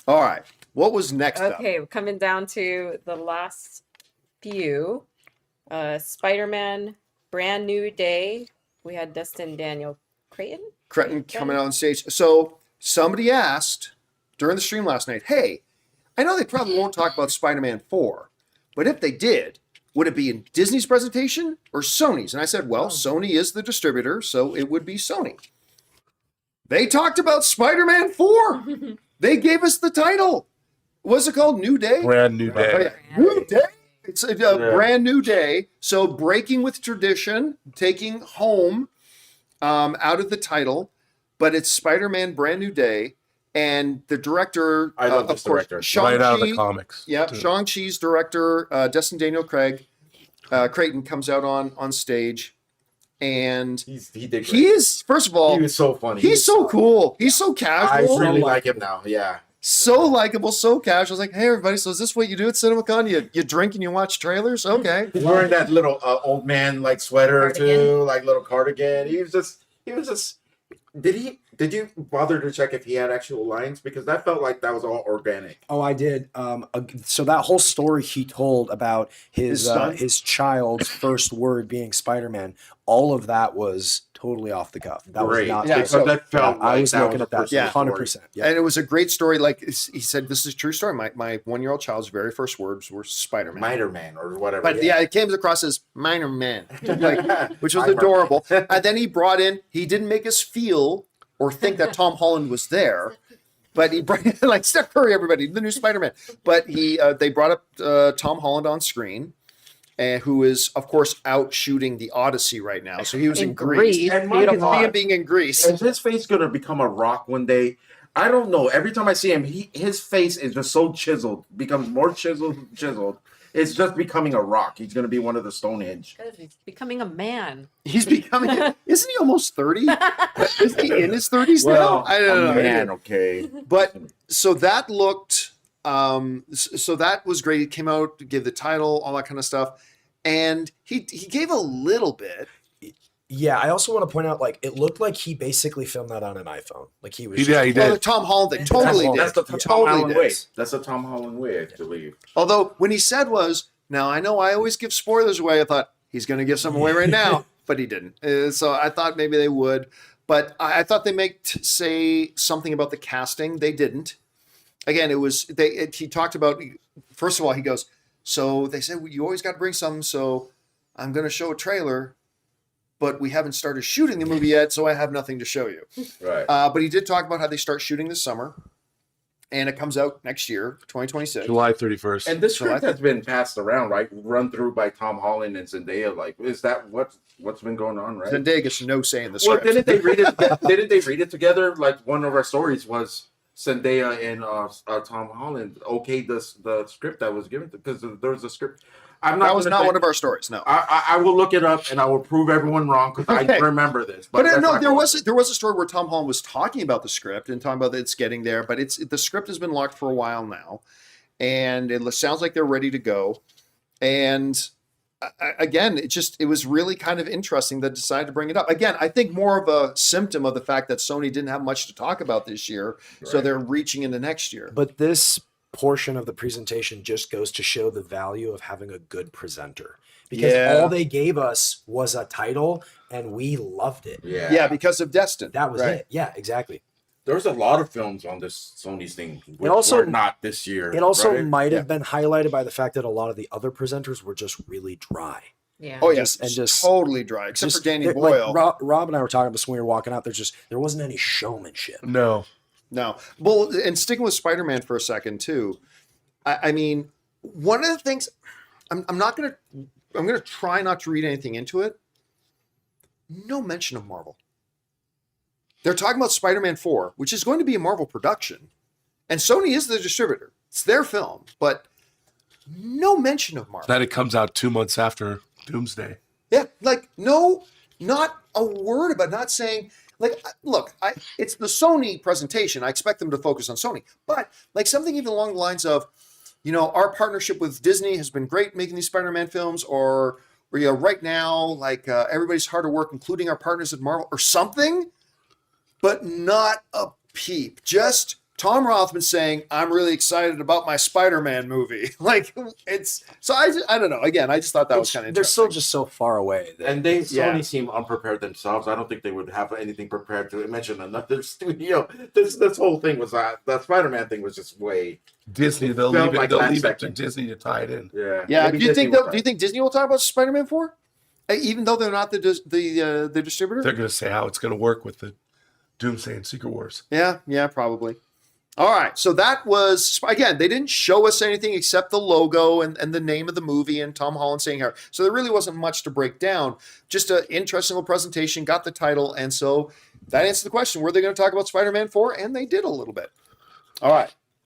All right. What was next up? Okay, we're coming down to the last few. Spider-Man, Brand New Day. We had Dustin Daniel Creighton coming out on stage. So somebody asked during the stream last night, hey, I know they probably won't talk about Spider-Man 4, but if they did, would it be in Disney's presentation or Sony's? And I said, well, Sony is the distributor, so it would be Sony. They talked about Spider-Man 4. They gave us the title. What's it called? New Day? Brand New Day. Oh, yeah. New Day. It's a brand new day. So breaking with tradition, taking home out of the title, but it's Spider-Man Brand New Day. And the director, I love this director. Right out of the comics. Yep, Shang-Chi's director, Dustin Daniel Creighton comes out on stage. And he did great. He is, first of all, he was so funny. He's so cool. He's so casual. I really like him now. Yeah. So likable, so casual. It's like, hey, everybody, so is this what you do at CinemaCon? You drink and you watch trailers? Okay. He's wearing that little old man like sweater too, like little cardigan. He was just. Did you bother to check if he had actual lines? Because that felt like that was all organic. Oh, I did. So that whole story he told about his child's first word being Spider-Man, all of that was totally off the cuff. That Great. was not. Yeah, so that felt. I like was that looking at that. a personal 100%. Yeah. And it was a great story. Like he said, this is a true story. My 1-year-old child's very first words were Spider-Man. Spider-Man or whatever. But yeah, it came across as minor man, which was adorable. And then he brought in, he didn't make us feel or think that Tom Holland was there, but he brought like Steph Curry, everybody, the new Spider-Man. But they brought up Tom Holland on screen, who is of course out shooting the Odyssey right now. So he was in Greece. And you can see him being in Greece. Is his face gonna become a rock one day? I don't know. Every time I see him, his face is just so chiseled, becomes more chiseled. It's just becoming a rock. He's gonna be one of the Stonehenge. He's becoming a man. He's becoming. Isn't he almost 30? Isn't he in his 30s now? I don't know. Man, okay. But so that looked. So that was great. He came out to give the title, all that kind of stuff, and he gave a little bit. Yeah, I also want to point out, like, it looked like he basically filmed that on an iPhone. Like he was. He did. Well, the Tom Holland thing totally did. That's the Tom Totally Holland did. way. That's the Tom Holland way, I believe. Although when he said was, now I know I always give spoilers away. I thought he's going to give some away right now, but he didn't. So I thought maybe they would, but I thought they might say something about the casting. They didn't. Again, it was he talked about. First of all, he goes. So they said you always got to bring some. So I'm going to show a trailer. But we haven't started shooting the movie yet, so I have nothing to show you. Right. But he did talk about how they start shooting this summer, and it comes out next year, 2026. July 31st. And this script has been passed around, right? Run through by Tom Holland and Zendaya. Like, is that what's been going on, right? Zendaya gets no say in the Well, script. didn't they read it? Didn't they read it together? Like one of our stories was Zendaya and Tom Holland okayed the script that was given because there was a script. That was not one of our stories. No, I will look it up and I will prove everyone wrong because I remember this. But no, there was a story where Tom Holland was talking about the script and talking about it's getting there, but the script has been locked for a while now, and it sounds like they're ready to go. And again, it was really kind of interesting that they decided to bring it up. Again, I think more of a symptom of the fact that Sony didn't have much to talk about this year, so they're reaching into next year. But this portion of the presentation just goes to show the value of having a good presenter, because all they gave us was a title and we loved it. Yeah, because of Destin. That was it. Yeah, exactly. There's a lot of films on this Sony's thing. It also not this year. It also might have been highlighted by the fact that a lot of the other presenters were just really dry. Yeah. Oh yes, and just totally dry, except for Danny Boyle. Like Rob and I were talking about this when we were walking out. There wasn't any showmanship. No. Well, and sticking with Spider-Man for a second too. I mean, one of the things I'm going to try not to read anything into it. No mention of Marvel. They're talking about Spider-Man 4, which is going to be a Marvel production, and Sony is the distributor. It's their film, but no mention of Marvel. That it comes out 2 months after Doomsday. Yeah, like no, not a word about not saying. Like, look, it's the Sony presentation. I expect them to focus on Sony, but like something even along the lines of, our partnership with Disney has been great making these Spider-Man films, or right now, like everybody's hard at work, including our partners at Marvel, or something, but not a peep. Just Tom Rothman saying, "I'm really excited about my Spider-Man movie." Like it's so I don't know. Again, I just thought that was kind of They're interesting. still just so far away. And Sony seem unprepared themselves. I don't think they would have anything prepared to mention another studio. This whole thing was that Spider-Man thing was just way. Disney, they'll Felt leave it. like They'll last leave it to second. Disney to tie it in. Yeah. Maybe Do you think Disney will do you think Disney will talk about Spider-Man 4? Even though they're not the distributor? They're going to say how it's going to work with the Doomsday and Secret Wars. Yeah, probably. All right, so that was, again, they didn't show us anything except the logo and the name of the movie and Tom Holland saying Harry. So there really wasn't much to break down. Just an interesting little presentation, got the title, and so that answers the question, were they going to talk about Spider-Man 4? And they did a little bit. All right,